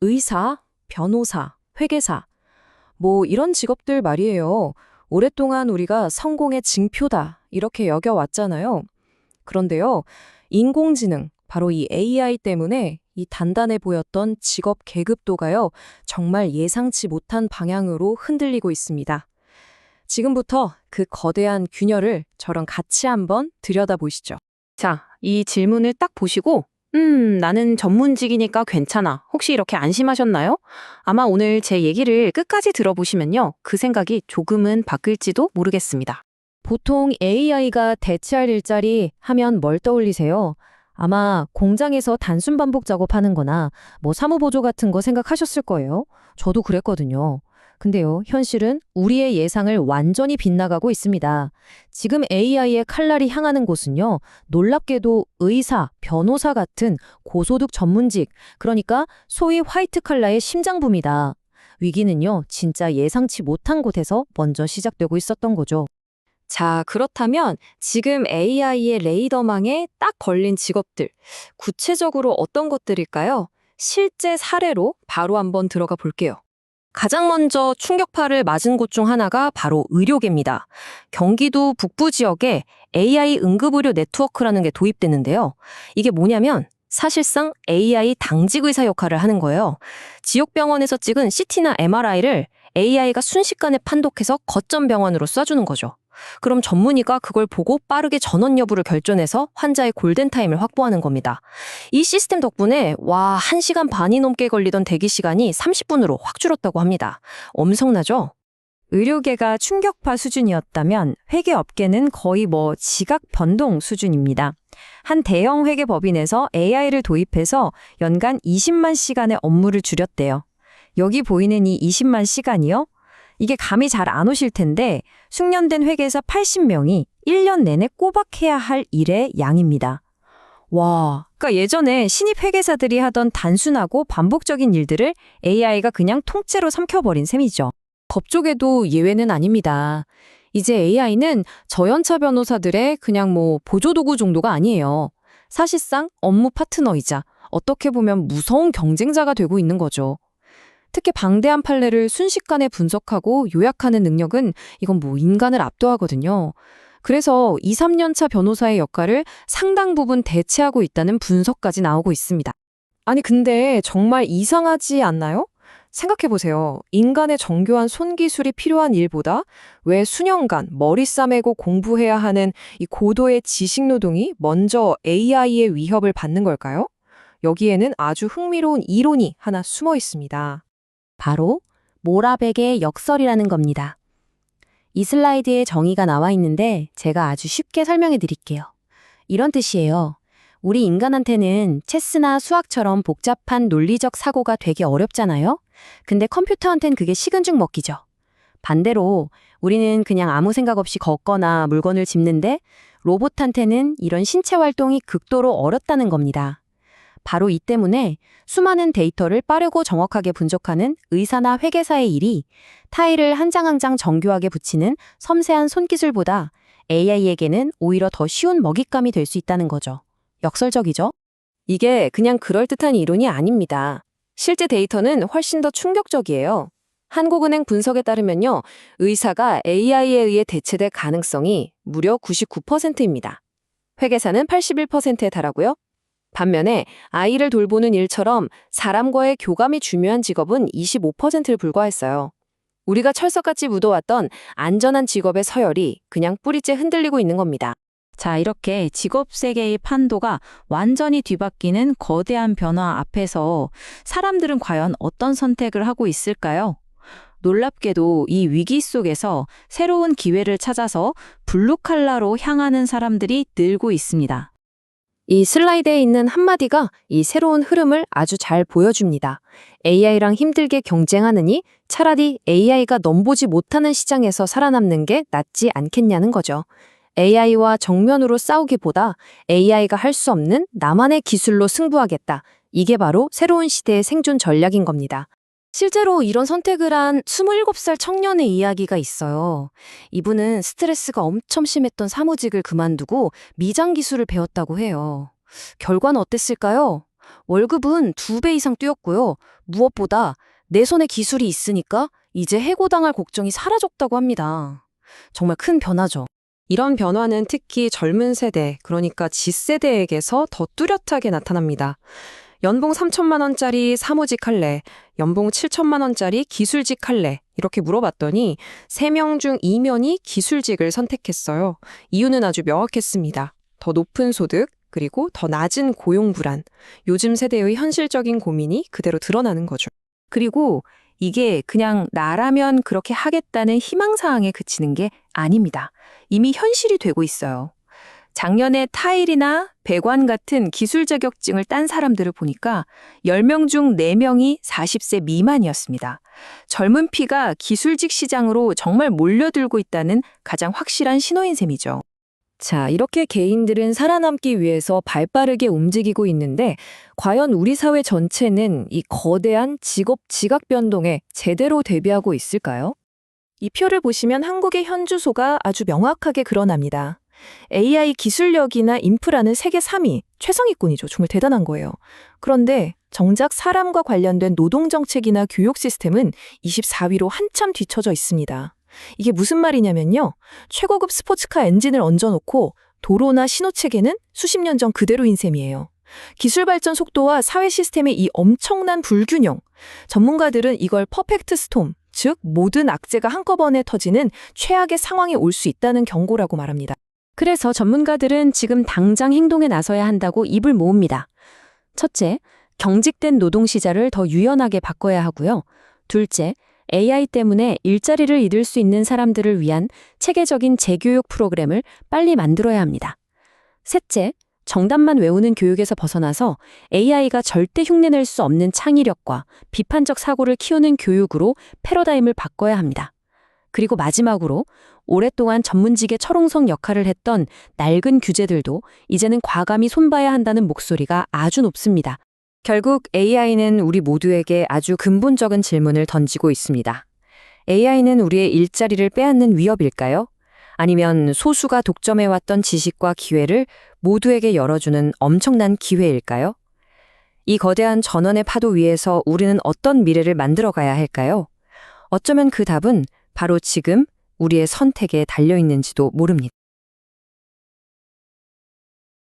의사, 변호사, 회계사, 뭐 이런 직업들 말이에요. 오랫동안 우리가 성공의 징표다, 이렇게 여겨왔잖아요. 그런데요, 인공지능, 바로 이 AI 때문에 이 단단해 보였던 직업 계급도가요, 정말 예상치 못한 방향으로 흔들리고 있습니다. 지금부터 그 거대한 균열을 저랑 같이 한번 들여다보시죠. 자, 이 질문을 딱 보시고, 나는 전문직이니까 괜찮아. 혹시 이렇게 안심하셨나요? 아마 오늘 제 얘기를 끝까지 들어보시면요. 그 생각이 조금은 바뀔지도 모르겠습니다. 보통 AI가 대체할 일자리 하면 뭘 떠올리세요? 아마 공장에서 단순 반복 작업하는 거나 뭐 사무보조 같은 거 생각하셨을 거예요. 저도 그랬거든요. 근데요, 현실은 우리의 예상을 완전히 빗나가고 있습니다. 지금 AI의 칼날이 향하는 곳은요, 놀랍게도 의사, 변호사 같은 고소득 전문직, 그러니까 소위 화이트 칼라의 심장부입니다. 위기는요, 진짜 예상치 못한 곳에서 먼저 시작되고 있었던 거죠. 자, 그렇다면 지금 AI의 레이더망에 딱 걸린 직업들, 구체적으로 어떤 것들일까요? 실제 사례로 바로 한번 들어가 볼게요. 가장 먼저 충격파를 맞은 곳 중 하나가 바로 의료계입니다. 경기도 북부 지역에 AI 응급의료 네트워크라는 게 도입됐는데요. 이게 뭐냐면 사실상 AI 당직 의사 역할을 하는 거예요. 지역 병원에서 찍은 CT나 MRI를 AI가 순식간에 판독해서 거점 병원으로 쏴주는 거죠. 그럼 전문의가 그걸 보고 빠르게 전원 여부를 결정해서 환자의 골든타임을 확보하는 겁니다. 이 시스템 덕분에 1시간 반이 넘게 걸리던 대기 시간이 30분으로 확 줄었다고 합니다. 엄청나죠? 의료계가 충격파 수준이었다면 회계업계는 거의 지각 변동 수준입니다. 한 대형 회계법인에서 AI를 도입해서 연간 20만 시간의 업무를 줄였대요. 여기 보이는 이 20만 시간이요? 이게 감이 잘 안 오실 텐데 숙련된 회계사 80명이 1년 내내 꼬박 해야 할 일의 양입니다. 그러니까 예전에 신입 회계사들이 하던 단순하고 반복적인 일들을 AI가 그냥 통째로 삼켜버린 셈이죠. 법조계도 예외는 아닙니다. 이제 AI는 저연차 변호사들의 그냥 보조도구 정도가 아니에요. 사실상 업무 파트너이자 어떻게 보면 무서운 경쟁자가 되고 있는 거죠. 특히 방대한 판례를 순식간에 분석하고 요약하는 능력은 이건 인간을 압도하거든요. 그래서 2, 3년 차 변호사의 역할을 상당 부분 대체하고 있다는 분석까지 나오고 있습니다. 아니 근데 정말 이상하지 않나요? 생각해보세요. 인간의 정교한 손기술이 필요한 일보다 왜 수년간 머리 싸매고 공부해야 하는 이 고도의 지식노동이 먼저 AI의 위협을 받는 걸까요? 여기에는 아주 흥미로운 이론이 하나 숨어 있습니다. 바로 모라백의 역설이라는 겁니다. 이 슬라이드에 정의가 나와 있는데 제가 아주 쉽게 설명해 드릴게요. 이런 뜻이에요. 우리 인간한테는 체스나 수학처럼 복잡한 논리적 사고가 되게 어렵잖아요? 근데 컴퓨터한텐 그게 식은 죽 먹기죠. 반대로 우리는 그냥 아무 생각 없이 걷거나 물건을 짚는데 로봇한테는 이런 신체 활동이 극도로 어렵다는 겁니다. 바로 이 때문에 수많은 데이터를 빠르고 정확하게 분석하는 의사나 회계사의 일이 타일을 한 장 한 장 정교하게 붙이는 섬세한 손기술보다 AI에게는 오히려 더 쉬운 먹잇감이 될 수 있다는 거죠. 역설적이죠? 이게 그냥 그럴듯한 이론이 아닙니다. 실제 데이터는 훨씬 더 충격적이에요. 한국은행 분석에 따르면요, 의사가 AI에 의해 대체될 가능성이 무려 99%입니다. 회계사는 81%에 달하고요. 반면에 아이를 돌보는 일처럼 사람과의 교감이 중요한 직업은 25%를 불과했어요. 우리가 철석같이 묻어왔던 안전한 직업의 서열이 그냥 뿌리째 흔들리고 있는 겁니다. 자, 이렇게 직업 세계의 판도가 완전히 뒤바뀌는 거대한 변화 앞에서 사람들은 과연 어떤 선택을 하고 있을까요? 놀랍게도 이 위기 속에서 새로운 기회를 찾아서 블루칼라로 향하는 사람들이 늘고 있습니다. 이 슬라이드에 있는 한마디가 이 새로운 흐름을 아주 잘 보여줍니다. AI랑 힘들게 경쟁하느니 차라리 AI가 넘보지 못하는 시장에서 살아남는 게 낫지 않겠냐는 거죠. AI와 정면으로 싸우기보다 AI가 할 수 없는 나만의 기술로 승부하겠다. 이게 바로 새로운 시대의 생존 전략인 겁니다. 실제로 이런 선택을 한 27살 청년의 이야기가 있어요. 이분은 스트레스가 엄청 심했던 사무직을 그만두고 미장 기술을 배웠다고 해요. 결과는 어땠을까요? 월급은 2배 이상 뛰었고요. 무엇보다 내 손에 기술이 있으니까 이제 해고당할 걱정이 사라졌다고 합니다. 정말 큰 변화죠. 이런 변화는 특히 젊은 세대, 그러니까 Z세대에게서 더 뚜렷하게 나타납니다. 연봉 3천만 원짜리 사무직 할래, 연봉 7천만 원짜리 기술직 할래, 이렇게 물어봤더니 3명 중 2명이 기술직을 선택했어요. 이유는 아주 명확했습니다. 더 높은 소득, 그리고 더 낮은 고용 불안. 요즘 세대의 현실적인 고민이 그대로 드러나는 거죠. 그리고 이게 그냥 나라면 그렇게 하겠다는 희망사항에 그치는 게 아닙니다. 이미 현실이 되고 있어요. 작년에 타일이나 배관 같은 기술 자격증을 딴 사람들을 보니까 10명 중 4명이 40세 미만이었습니다. 젊은 피가 기술직 시장으로 정말 몰려들고 있다는 가장 확실한 신호인 셈이죠. 자, 이렇게 개인들은 살아남기 위해서 발빠르게 움직이고 있는데 과연 우리 사회 전체는 이 거대한 직업 지각 변동에 제대로 대비하고 있을까요? 이 표를 보시면 한국의 현주소가 아주 명확하게 드러납니다. AI 기술력이나 인프라는 세계 3위, 최상위권이죠. 정말 대단한 거예요. 그런데 정작 사람과 관련된 노동정책이나 교육 시스템은 24위로 한참 뒤처져 있습니다. 이게 무슨 말이냐면요. 최고급 스포츠카 엔진을 얹어놓고 도로나 신호체계는 수십 년 전 그대로인 셈이에요. 기술 발전 속도와 사회 시스템의 이 엄청난 불균형. 전문가들은 이걸 퍼펙트 스톰, 즉 모든 악재가 한꺼번에 터지는 최악의 상황이 올 수 있다는 경고라고 말합니다. 그래서 전문가들은 지금 당장 행동에 나서야 한다고 입을 모읍니다. 첫째, 경직된 노동시장을 더 유연하게 바꿔야 하고요. 둘째, AI 때문에 일자리를 잃을 수 있는 사람들을 위한 체계적인 재교육 프로그램을 빨리 만들어야 합니다. 셋째, 정답만 외우는 교육에서 벗어나서 AI가 절대 흉내낼 수 없는 창의력과 비판적 사고를 키우는 교육으로 패러다임을 바꿔야 합니다. 그리고 마지막으로 오랫동안 전문직의 철옹성 역할을 했던 낡은 규제들도 이제는 과감히 손봐야 한다는 목소리가 아주 높습니다. 결국 AI는 우리 모두에게 아주 근본적인 질문을 던지고 있습니다. AI는 우리의 일자리를 빼앗는 위협일까요? 아니면 소수가 독점해왔던 지식과 기회를 모두에게 열어주는 엄청난 기회일까요? 이 거대한 전원의 파도 위에서 우리는 어떤 미래를 만들어가야 할까요? 어쩌면 그 답은 바로 지금 우리의 선택에 달려있는지도 모릅니다.